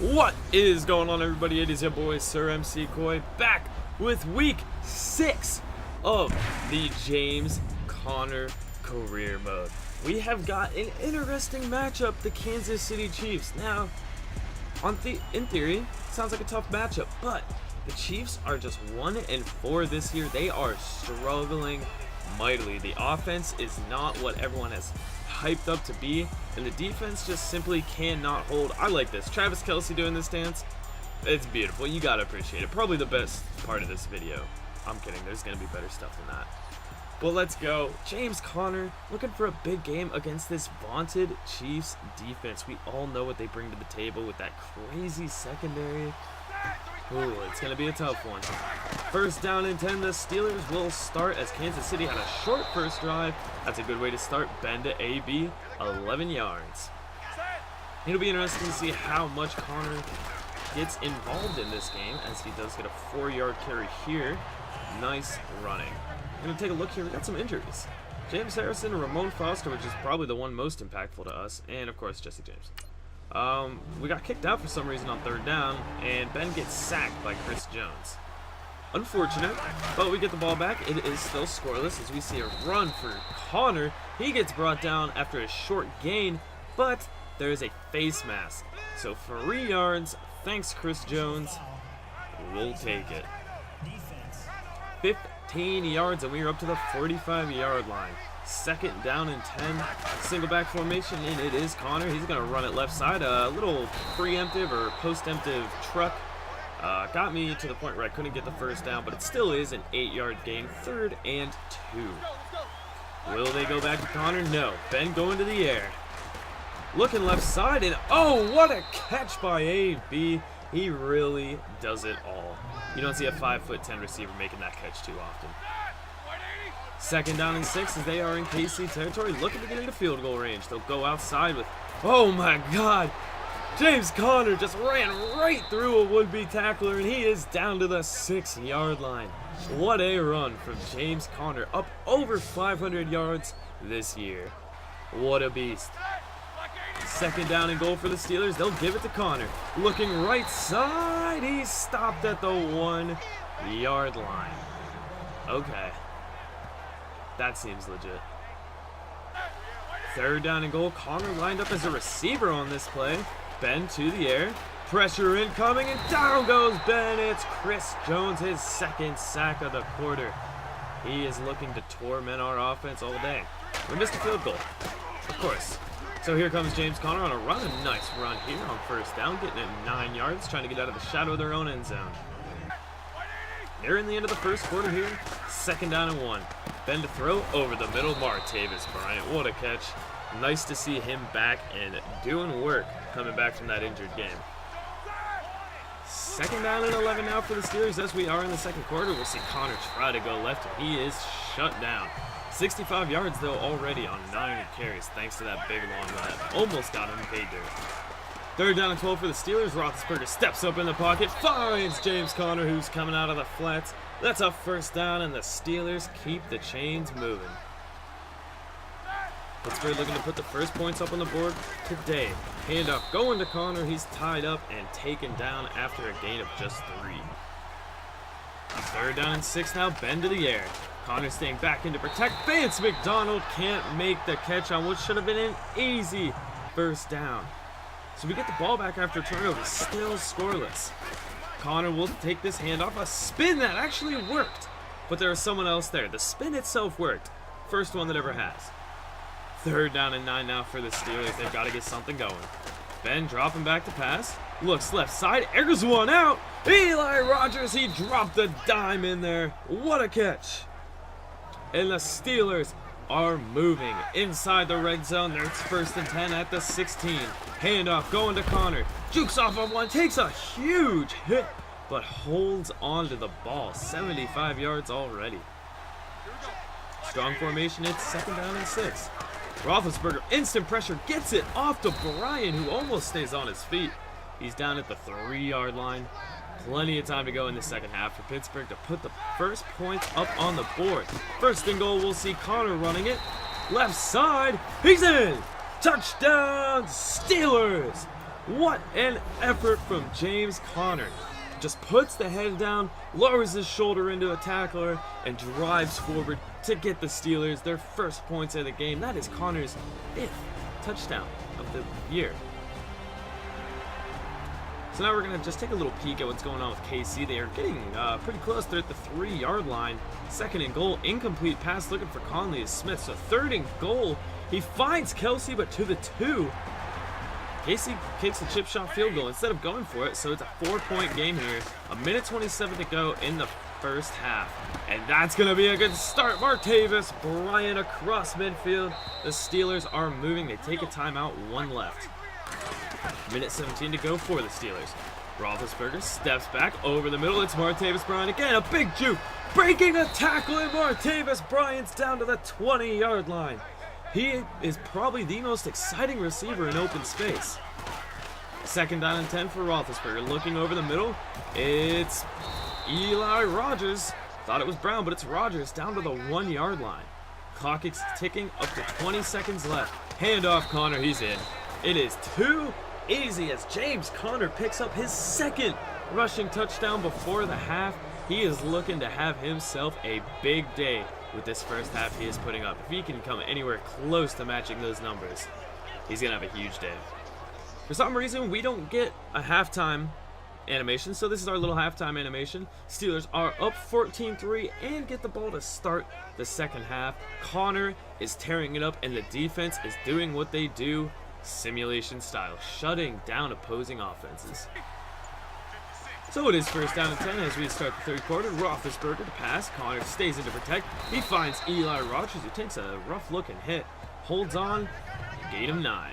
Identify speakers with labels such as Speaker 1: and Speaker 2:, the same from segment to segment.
Speaker 1: What is going on, everybody? It is your boy SirEmCeeCoy back with week 6 of the James Conner career mode. We have got an interesting matchup, the Kansas City Chiefs. Now, in theory, sounds like a tough matchup, but the Chiefs are just 1-4 this year. They are struggling mightily. The offense is not what everyone has hyped up to be, and the defense just simply cannot hold. I like this. Travis Kelce doing this dance. It's beautiful. You gotta appreciate it. Probably the best part of this video. I'm kidding. There's gonna be better stuff than that. But let's go. James Conner looking for a big game against this vaunted Chiefs defense. We all know what they bring to the table with that crazy secondary. Ooh, it's going to be a tough one. First down and 10, the Steelers will start as Kansas City had a short first drive. That's a good way to start. Ben to AB, 11 yards. It'll be interesting to see how much Conner gets involved in this game, as he does get a 4-yard carry here. Nice running. Going to take a look here. We got some injuries. James Harrison and Ramon Foster, which is probably the one most impactful to us, and of course Jesse James. We got kicked out for some reason on third down, and Ben gets sacked by Chris Jones. Unfortunate, but we get the ball back. It is still scoreless as we see a run for Conner. He gets brought down after a short gain, but there is a face mask. So 3 yards, thanks Chris Jones. We'll take it. 15 yards, and we are up to the 45-yard line. Second down and 10, single back formation, and it is Conner. He's going to run it left side. A little preemptive or post-emptive truck got me to the point where I couldn't get the first down, but it still is an 8-yard gain. 3rd and 2. Will they go back to Conner? No. Ben going to the air. Looking left side, and oh, what a catch by AB. He really does it all. You don't see a 5'10" receiver making that catch too often. Second down and 6 as they are in KC territory, looking to get into field goal range. They'll go outside with, oh my God, James Conner just ran right through a would-be tackler, and he is down to the 6-yard line. What a run from James Conner, up over 500 yards this year. What a beast. Second down and goal for the Steelers. They'll give it to Conner. Looking right side, he's stopped at the 1-yard line. Okay. That seems legit. Third down and goal. Conner lined up as a receiver on this play. Ben to the air. Pressure incoming, and down goes Ben. It's Chris Jones, his 2nd sack of the quarter. He is looking to torment our offense all day. We missed a field goal, of course. So here comes James Conner on a run. A nice run here on first down, getting it 9 yards, trying to get out of the shadow of their own end zone. They're in the end of the first quarter here. Second down and 1. Ben to throw over the middle. Martavis Bryant. What a catch. Nice to see him back and doing work coming back from that injured game. Second down and 11 now for the Steelers as we are in the second quarter. We'll see Conner try to go left, and he is shut down. 65 yards, though, already on 9 carries, thanks to that big long run that almost got him paid dirt. Third down and 12 for the Steelers. Roethlisberger steps up in the pocket, finds James Conner, who's coming out of the flats. That's a first down, and the Steelers keep the chains moving. Pittsburgh looking to put the first points up on the board today. Handoff going to Conner. He's tied up and taken down after a gain of just 3. Third down and 6 now. Ben to the air. Conner staying back in to protect. Vance McDonald can't make the catch on what should have been an easy first down. So we get the ball back after turnover, still scoreless. Conner will take this handoff, a spin that actually worked, but there was someone else there. The spin itself worked. First one that ever has. Third down and 9 now for the Steelers. They've got to get something going. Ben dropping back to pass. Looks left side, airs one out. Eli Rogers, he dropped the dime in there. What a catch. And the Steelers are moving inside the red zone. There's 1st and 10 at the 16. Handoff going to Conner. Jukes off on one, takes a huge hit, but holds on to the ball. 75 yards already. Strong formation, it's second down and 6. Roethlisberger, instant pressure, gets it off to Bryant, who almost stays on his feet. He's down at the 3-yard line. Plenty of time to go in the second half for Pittsburgh to put the first points up on the board. First and goal, we'll see Conner running it. Left side, he's in! Touchdown, Steelers! What an effort from James Conner. Just puts the head down, lowers his shoulder into a tackler, and drives forward to get the Steelers their first points of the game. That is Conner's 5th touchdown of the year. So now we're going to just take a little peek at what's going on with KC. They are getting pretty close. They're at the 3-yard line. 2nd and goal. Incomplete pass looking for Conley is Smith. So 3rd and goal. He finds Kelsey, but to the 2. KC kicks a chip shot field goal instead of going for it. So it's a 4-point game here. 1:27 to go in the first half. And that's going to be a good start. Martavis Bryant across midfield. The Steelers are moving. They take a timeout. 1 left. 1:17 to go for the Steelers. Roethlisberger steps back over the middle. It's Martavis Bryant again. A big juke. Breaking a tackle, and Martavis Bryant's down to the 20-yard line. He is probably the most exciting receiver in open space. 2nd down and 10 for Roethlisberger. Looking over the middle. It's Eli Rogers. Thought it was Brown, but it's Rogers down to the 1-yard line. Clock is ticking up to 20 seconds left. Handoff Conner. He's in. It is too easy as James Conner picks up his 2nd rushing touchdown before the half. He is looking to have himself a big day with this first half he is putting up. If he can come anywhere close to matching those numbers, he's going to have a huge day. For some reason, we don't get a halftime animation, so this is our little halftime animation. Steelers are up 14-3 and get the ball to start the second half. Conner is tearing it up, and the defense is doing what they do simulation style, shutting down opposing offenses. So it is 1st down and 10 as we start the third quarter. Roethlisberger to pass. Conner stays in to protect. He finds Eli Rogers, who takes a rough-looking hit. Holds on. Gain of 9.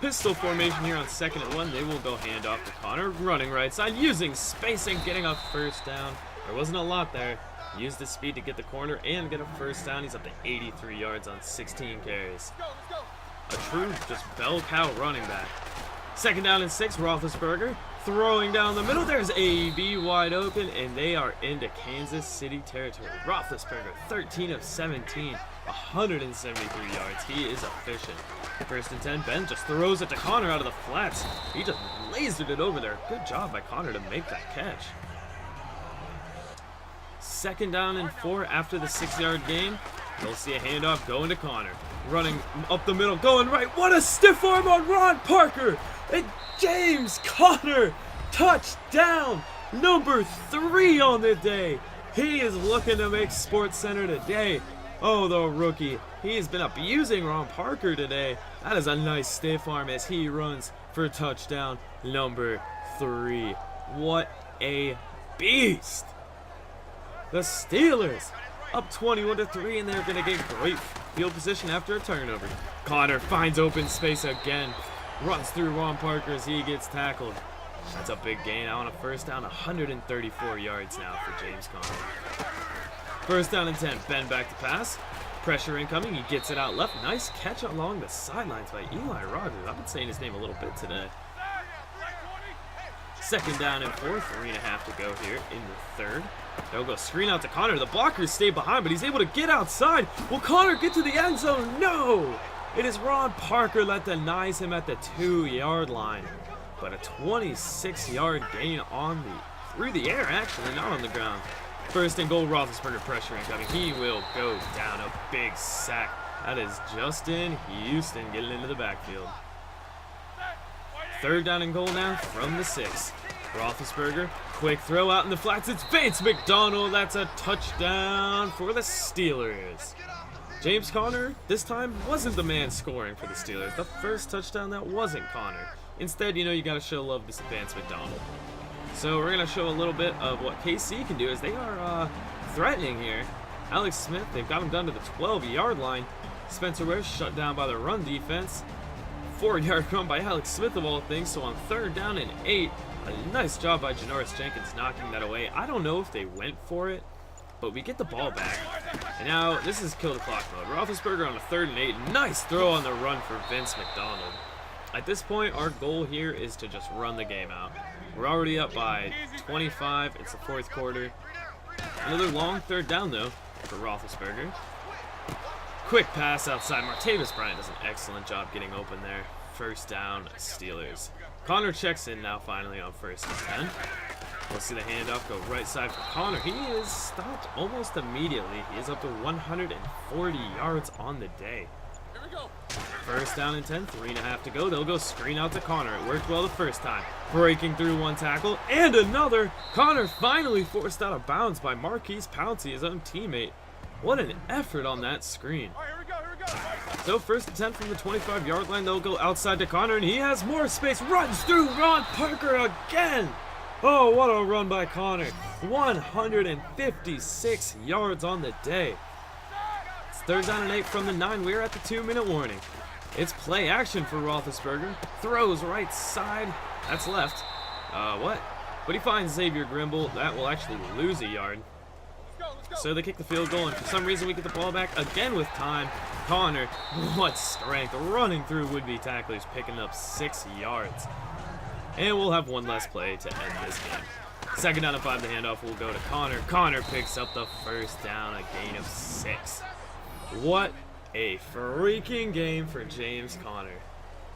Speaker 1: Pistol formation here on 2nd and 1. They will go handoff to Conner. Running right side, using spacing, getting a 1st down. There wasn't a lot there. Used his speed to get the corner and get a 1st down. He's up to 83 yards on 16 carries. A true, just bell cow running back. 2nd down and 6, Roethlisberger throwing down the middle. There's AB wide open, and they are into Kansas City territory. Roethlisberger, 13 of 17, 173 yards. He is efficient. 1st and 10, Ben just throws it to Conner out of the flats. He just lasered it over there. Good job by Conner to make that catch. 2nd down and 4 after the 6-yard gain. You'll see a handoff going to Conner. Running up the middle, going right. What a stiff arm on Ron Parker! And James Conner, touchdown, number 3 on the day. He is looking to make SportsCenter today. Oh, the rookie. He has been abusing Ron Parker today. That is a nice stiff arm as he runs for touchdown number 3. What a beast. The Steelers up 21-3, and they're going to get great field position after a turnover. Conner finds open space again. Runs through Ron Parker as he gets tackled. That's a big gain on a 1st down. 134 yards now for James Conner. 1st down and 10. Ben back to pass. Pressure incoming. He gets it out left. Nice catch along the sidelines by Eli Rogers. I've been saying his name a little bit today. 2nd down and 4. 3.5 to go here in the 3rd. They'll go screen out to Conner. The blockers stay behind, but he's able to get outside. Will Conner get to the end zone? No! It is Ron Parker that denies him at the 2-yard line. But a 26-yard gain on through the air, actually, not on the ground. 1st and goal, Roethlisberger pressure incoming. He will go down. A big sack. That is Justin Houston getting into the backfield. 3rd down and goal now from the 6. Roethlisberger, quick throw out in the flats. It's Vance McDonald. That's a touchdown for the Steelers. James Conner, this time, wasn't the man scoring for the Steelers. The first touchdown, that wasn't Conner. Instead, you got to show love to Vance McDonald. So we're going to show a little bit of what KC can do as they are threatening here. Alex Smith, they've got him down to the 12-yard line. Spencer Ware shut down by the run defense. 4-yard run by Alex Smith of all things. So on 3rd down and 8, a nice job by Janoris Jenkins knocking that away. I don't know if they went for it, but we get the ball back. And now this is kill the clock mode. Roethlisberger on a 3rd and 8. Nice throw on the run for Vince McDonald. At this point, our goal here is to just run the game out. We're already up by 25. It's the 4th quarter. Another long 3rd down, though, for Roethlisberger. Quick pass outside. Martavis Bryant does an excellent job getting open there. first down, Steelers. Connor checks in now finally on 1st and 10. We'll see the handoff go right side for Connor. He is stopped almost immediately. He is up to 140 yards on the day.
Speaker 2: Here we go.
Speaker 1: 1st down and 10, 3.5 to go. They'll go screen out to Connor. It worked well the first time. Breaking through one tackle and another. Connor finally forced out of bounds by Marquise Pouncey, his own teammate. What an effort on that screen.
Speaker 2: All right, here we go, here we go.
Speaker 1: So 1st and 10 from the 25-yard line. They'll go outside to Connor, and he has more space. Runs through Ron Parker again. Oh, what a run by Connor. 156 yards on the day. It's 3rd down and 8 from the 9. We're at the 2-minute warning. It's play action for Roethlisberger. Throws right side. That's left. What? But he finds Xavier Grimble. That will actually lose a yard.
Speaker 2: Let's go.
Speaker 1: So they kick the field goal, and for some reason we get the ball back again with time. Connor, what strength, running through would-be tacklers, picking up 6 yards. And we'll have one less play to end this game. 2nd down and 5, the handoff will go to Connor. Connor picks up the 1st down, a gain of 6. What a freaking game for James Conner.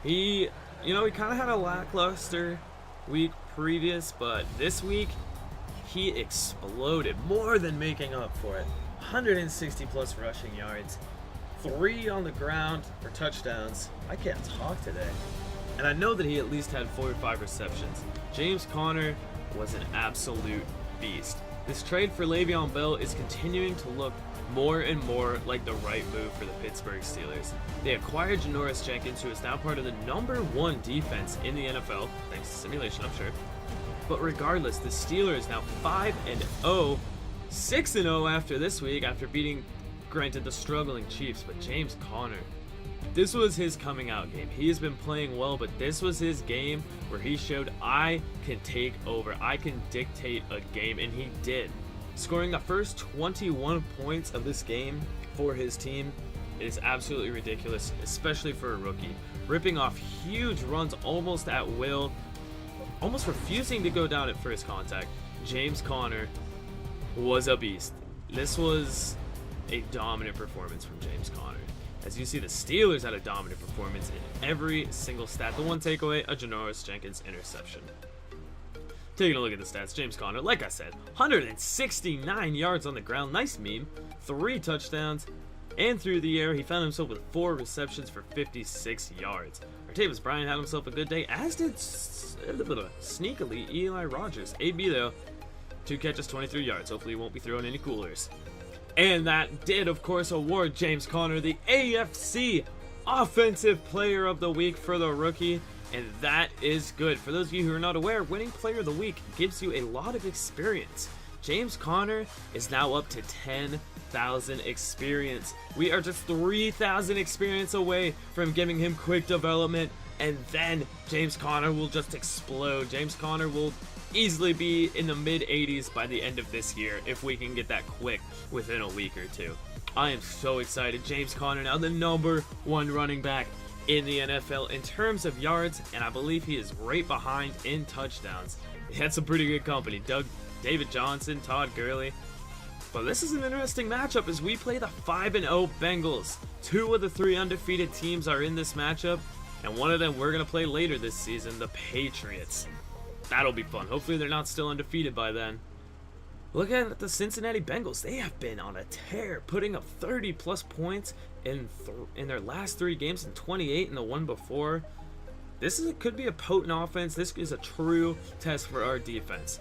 Speaker 1: He kind of had a lackluster week previous, but this week he exploded, more than making up for it. 160 plus rushing yards, 3 on the ground for touchdowns. I can't talk today. And I know that he at least had 4 or 5 receptions. James Conner was an absolute beast. This trade for Le'Veon Bell is continuing to look more and more like the right move for the Pittsburgh Steelers. They acquired Janoris Jenkins, who is now part of the #1 defense in the NFL, thanks to simulation, I'm sure. But regardless, the Steelers now 5-0, 6-0 after this week, after beating, granted, the struggling Chiefs. But James Conner, this was his coming out game. He has been playing well, but this was his game where he showed I can take over, I can dictate a game, and he did. Scoring the first 21 points of this game for his team is absolutely ridiculous, especially for a rookie. Ripping off huge runs almost at will, almost refusing to go down at first contact. James Conner was a beast. This was a dominant performance from James Conner. As you see, the Steelers had a dominant performance in every single stat. The one takeaway, a Janoris Jenkins interception. Taking a look at the stats, James Conner, like I said, 169 yards on the ground. Nice meme. 3 touchdowns. And through the air, he found himself with 4 receptions for 56 yards. Artavis Bryant had himself a good day, as did sneakily Eli Rogers. AB, though, 2 catches, 23 yards. Hopefully he won't be throwing any coolers. And that did, of course, award James Conner the AFC Offensive Player of the Week for the rookie. And that is good. For those of you who are not aware, winning Player of the Week gives you a lot of experience. James Conner is now up to 10,000 experience. We are just 3,000 experience away from giving him quick development, and then James Conner will just explode. James Conner will easily be in the mid-80s by the end of this year if we can get that quick within a week or two. I am so excited. James Conner now the #1 running back in the NFL in terms of yards, and I believe he is right behind in touchdowns. He had some pretty good company. David Johnson, Todd Gurley. But this is an interesting matchup as we play the 5-0 Bengals. 2 of the 3 undefeated teams are in this matchup, and one of them we're going to play later this season, the Patriots. That'll be fun. Hopefully they're not still undefeated by then. Looking at the Cincinnati Bengals, they have been on a tear, putting up 30-plus points in their last 3 games and 28 in the one before. Could be a potent offense. This is a true test for our defense.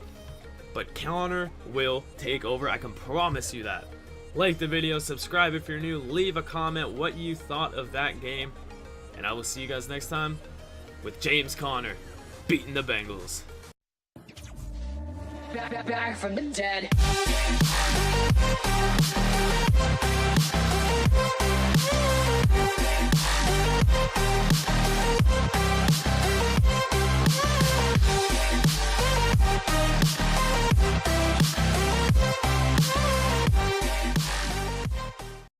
Speaker 1: But Conner will take over. I can promise you that. Like the video, subscribe if you're new, leave a comment what you thought of that game, and I will see you guys next time with James Conner beating the Bengals.
Speaker 3: Back from the dead.